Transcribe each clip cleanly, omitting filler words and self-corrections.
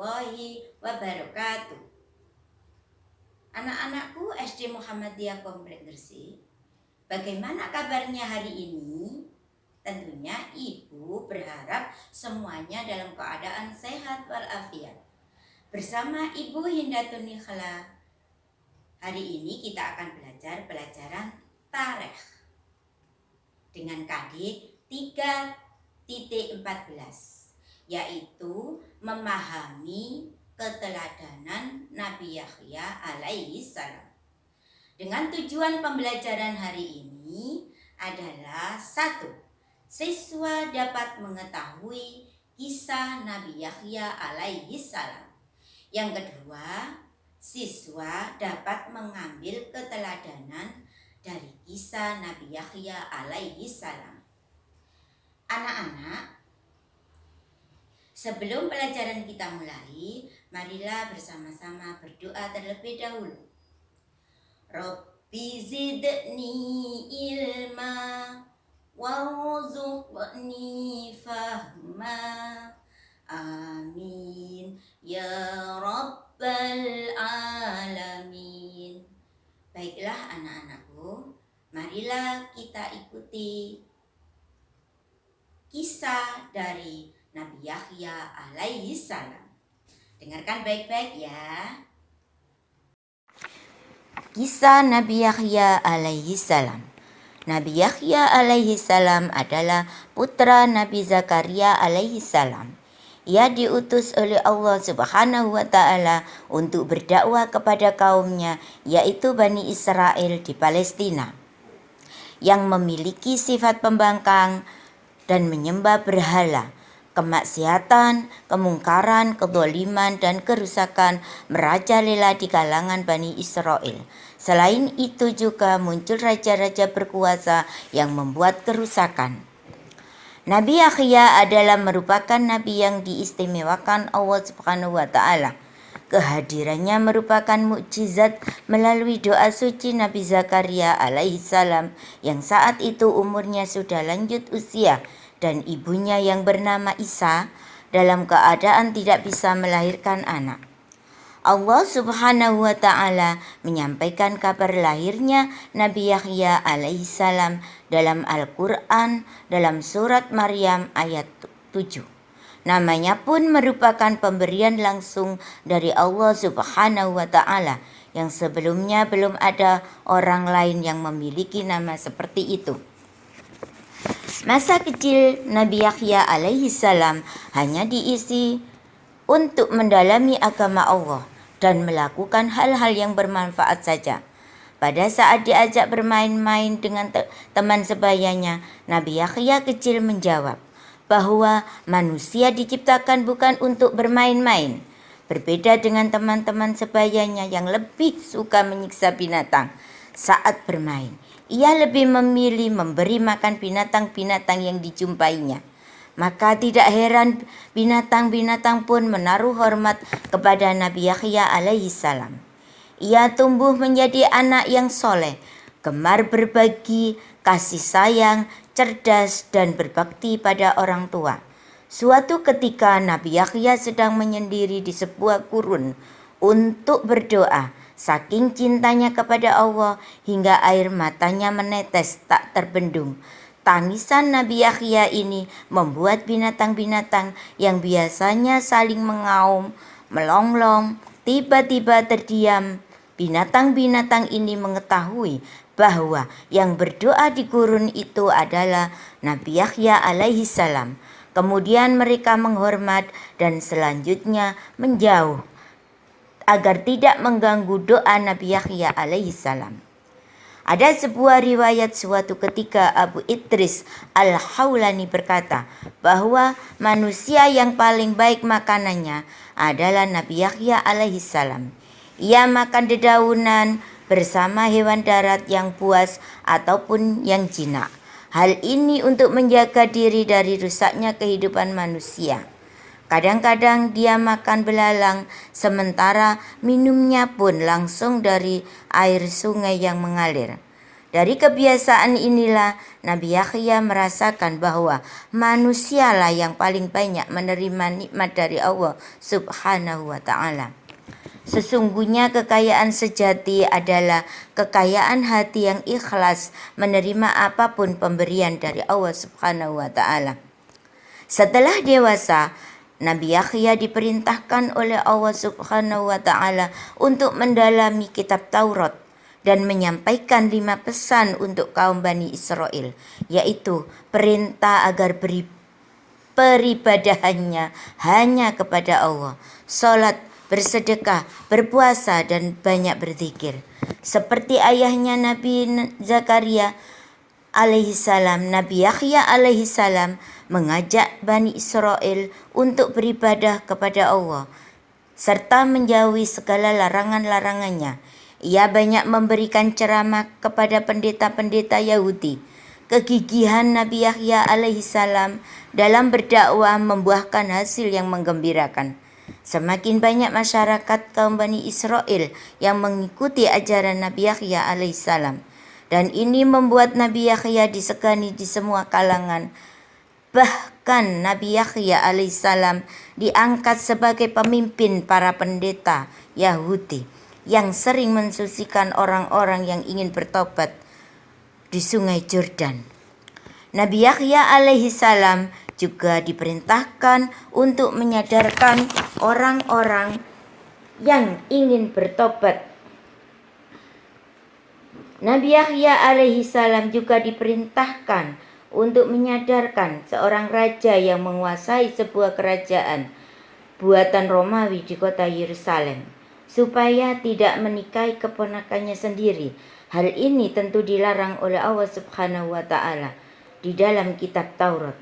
warahmatullahi wabarakatuh. Anak-anakku SD Muhammadiyah Komplek Gresik, bagaimana kabarnya hari ini? Tentunya ibu berharap semuanya dalam keadaan sehat walafiat. Bersama Ibu Hindatun Nikhla, hari ini kita akan belajar pelajaran tarikh dengan KD 3.14, yaitu memahami keteladanan Nabi Yahya alaihi salam. Dengan tujuan pembelajaran hari ini adalah 1. Siswa dapat mengetahui kisah Nabi Yahya alaihi salam. Yang kedua, siswa dapat mengambil keteladanan dari kisah Nabi Yahya alaihi salam. Anak-anak, sebelum pelajaran kita mulai, marilah bersama-sama berdoa terlebih dahulu. Rabbi zidni ilma warzuqni fahma. Amin ya rabbal alamin. Baiklah anak-anakku, marilah kita ikuti kisah dari Nabi Yahya alaihi salam. Dengarkan baik-baik ya. Kisah Nabi Yahya alaihi salam. Nabi Yahya alaihi salam adalah putra Nabi Zakaria alaihi salam. Ia diutus oleh Allah Subhanahu wa taala untuk berdakwah kepada kaumnya, yaitu Bani Israel di Palestina, yang memiliki sifat pembangkang dan menyembah berhala. Kemaksiatan, kemungkaran, kezaliman, dan kerusakan merajalela di kalangan Bani Israel. Selain itu juga muncul raja-raja berkuasa yang membuat kerusakan. Nabi Yahya adalah merupakan nabi yang diistimewakan Allah Subhanahu wa taala. Kehadirannya merupakan mukjizat melalui doa suci Nabi Zakaria alaihi salam yang saat itu umurnya sudah lanjut usia dan ibunya yang bernama Isa dalam keadaan tidak bisa melahirkan anak. Allah Subhanahu wa taala menyampaikan kabar lahirnya Nabi Yahya alaihi salam dalam Al-Qur'an dalam surat Maryam ayat 7. Namanya pun merupakan pemberian langsung dari Allah Subhanahu wa taala yang sebelumnya belum ada orang lain yang memiliki nama seperti itu. Masa kecil Nabi Yahya alaihi salam hanya diisi untuk mendalami agama Allah dan melakukan hal-hal yang bermanfaat saja. Pada saat diajak bermain-main dengan teman sebayanya, Nabi Yahya kecil menjawab bahwa manusia diciptakan bukan untuk bermain-main. Berbeda dengan teman-teman sebayanya yang lebih suka menyiksa binatang saat bermain. Ia lebih memilih memberi makan binatang-binatang yang dijumpainya. Maka tidak heran binatang-binatang pun menaruh hormat kepada Nabi Yahya alaihi salam. Ia tumbuh menjadi anak yang soleh, gemar berbagi, kasih sayang, cerdas, dan berbakti pada orang tua. Suatu ketika Nabi Yahya sedang menyendiri di sebuah gurun untuk berdoa. Saking cintanya kepada Allah hingga air matanya menetes tak terbendung. Tangisan Nabi Yahya ini membuat binatang-binatang yang biasanya saling mengaum, melonglong, tiba-tiba terdiam. Binatang-binatang ini mengetahui bahwa yang berdoa di gurun itu adalah Nabi Yahya alaihi salam. Kemudian mereka menghormat dan selanjutnya menjauh agar tidak mengganggu doa Nabi Yahya alaihi salam. Ada sebuah riwayat suatu ketika Abu Idris Al-Haulani berkata bahwa manusia yang paling baik makanannya adalah Nabi Yahya alaihi salam. Ia makan dedaunan bersama hewan darat yang buas ataupun yang jinak. Hal ini untuk menjaga diri dari rusaknya kehidupan manusia. Kadang-kadang dia makan belalang, sementara minumnya pun langsung dari air sungai yang mengalir. Dari kebiasaan inilah Nabi Yahya merasakan bahwa manusialah yang paling banyak menerima nikmat dari Allah Subhanahu wa ta'ala. Sesungguhnya kekayaan sejati adalah kekayaan hati yang ikhlas menerima apapun pemberian dari Allah Subhanahu wa ta'ala. Setelah dewasa, Nabi Yahya diperintahkan oleh Allah Subhanahu wa ta'ala untuk mendalami kitab Taurat dan menyampaikan 5 pesan untuk kaum Bani Israel, yaitu perintah agar peribadahannya hanya kepada Allah, salat, bersedekah, berpuasa, dan banyak berzikir. Seperti ayahnya Nabi Zakaria alaihissalam, Nabi Yahya alaihissalam mengajak Bani Israel untuk beribadah kepada Allah serta menjauhi segala larangan-larangannya. Ia banyak memberikan ceramah kepada pendeta-pendeta Yahudi. Kegigihan Nabi Yahya alaihissalam dalam berdakwah membuahkan hasil yang menggembirakan. Semakin banyak masyarakat kaum Bani Israel yang mengikuti ajaran Nabi Yahya alaihissalam, dan ini membuat Nabi Yahya disegani di semua kalangan. Bahkan Nabi Yahya alaihissalam diangkat sebagai pemimpin para pendeta Yahudi yang sering mensucikan orang-orang yang ingin bertobat di sungai Jordan. Nabi Yahya alaihissalam juga diperintahkan untuk menyadarkan orang-orang yang ingin bertobat. Nabi Yahya alaihissalam juga diperintahkan untuk menyadarkan seorang raja yang menguasai sebuah kerajaan buatan Romawi di kota Yerusalem supaya tidak menikahi keponakannya sendiri. Hal ini tentu dilarang oleh Allah Subhanahu wa ta'ala di dalam kitab Taurat,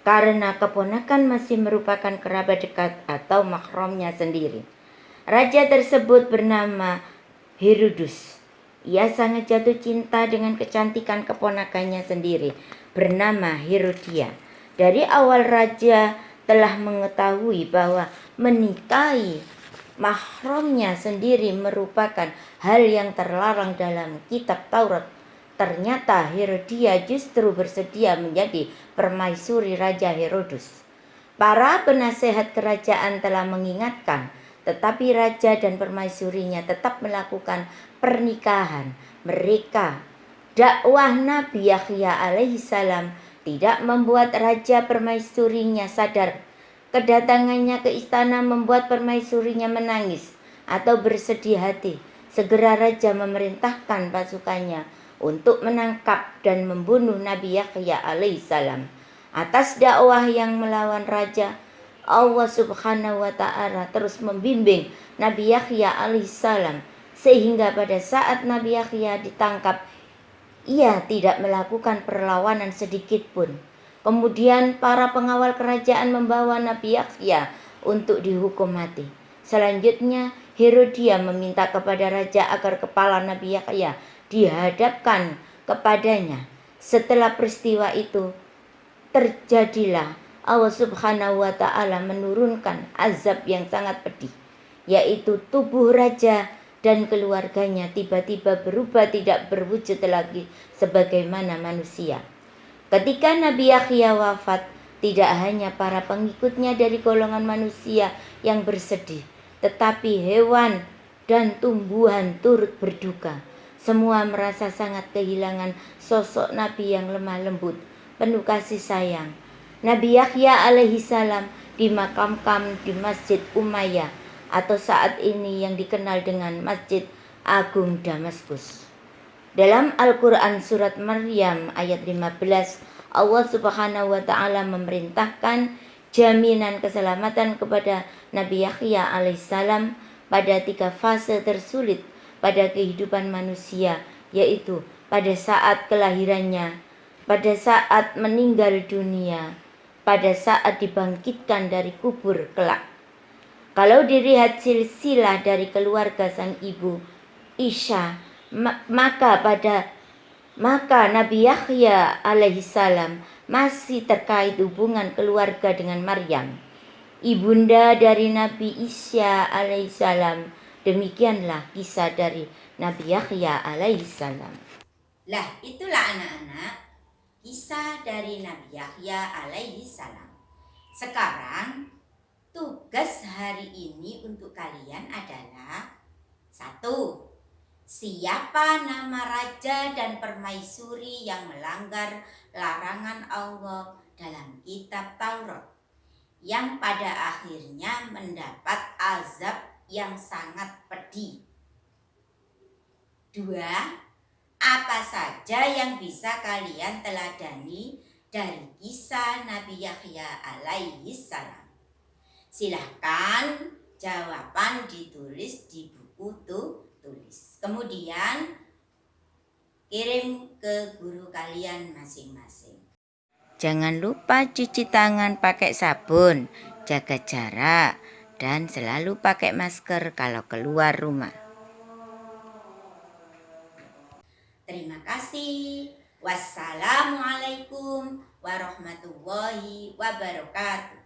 karena keponakan masih merupakan kerabat dekat atau mahramnya sendiri. Raja tersebut bernama Herodus. Ia sangat jatuh cinta dengan kecantikan keponakannya sendiri bernama Herodia. Dari awal raja telah mengetahui bahwa menikahi mahramnya sendiri merupakan hal yang terlarang dalam kitab Taurat. Ternyata Herodia justru bersedia menjadi permaisuri Raja Herodus. Para penasehat kerajaan telah mengingatkan, tetapi raja dan permaisurinya tetap melakukan pernikahan mereka. Dakwah Nabi Yahya alaihissalam tidak membuat raja permaisurinya sadar. Kedatangannya ke istana membuat permaisurinya menangis atau bersedih hati. Segera raja memerintahkan pasukannya untuk menangkap dan membunuh Nabi Yahya alaihissalam. Atas dakwah yang melawan raja, Allah Subhanahu wa ta'ala terus membimbing Nabi Yahya alaihissalam sehingga pada saat Nabi Yahya ditangkap, ia tidak melakukan perlawanan sedikit pun. Kemudian para pengawal kerajaan membawa Nabi Yahya untuk dihukum mati. Selanjutnya Herodia meminta kepada raja agar kepala Nabi Yahya dihadapkan kepadanya. Setelah peristiwa itu terjadilah Allah Subhanahu wa ta'ala menurunkan azab yang sangat pedih, yaitu tubuh raja dan keluarganya tiba-tiba berubah tidak berwujud lagi sebagaimana manusia. Ketika Nabi Yahya wafat, tidak hanya para pengikutnya dari golongan manusia yang bersedih, tetapi hewan dan tumbuhan turut berduka. Semua merasa sangat kehilangan sosok Nabi yang lemah lembut, penuh kasih sayang. Nabi Yahya alaihissalam dimakamkan di Masjid Umayyah atau saat ini yang dikenal dengan Masjid Agung Damaskus. Dalam Al-Quran surat Maryam ayat 15, Allah Subhanahu wa ta'ala memerintahkan jaminan keselamatan kepada Nabi Yahya alaihissalam pada 3 fase tersulit pada kehidupan manusia, yaitu pada saat kelahirannya, pada saat meninggal dunia, pada saat dibangkitkan dari kubur kelak. Kalau dilihat silsilah dari keluarga sang ibu Isya, maka Nabi Yahya alaihissalam masih terkait hubungan keluarga dengan Maryam, ibunda dari Nabi Isya alaihissalam. Demikianlah kisah dari Nabi Yahya alaihissalam. Lah, itulah anak-anak kisah dari Nabi Yahya alaihi salam. Sekarang tugas hari ini untuk kalian adalah: 1. Siapa nama raja dan permaisuri yang melanggar larangan Allah dalam kitab Taurat, yang pada akhirnya mendapat azab yang sangat pedih? 2. Apa saja yang bisa kalian teladani dari kisah Nabi Yahya alaihi salam? Silahkan jawaban ditulis di buku tulis. Kemudian kirim ke guru kalian masing-masing. Jangan lupa cuci tangan pakai sabun, jaga jarak, dan selalu pakai masker kalau keluar rumah. Terima kasih. Wassalamualaikum warahmatullahi wabarakatuh.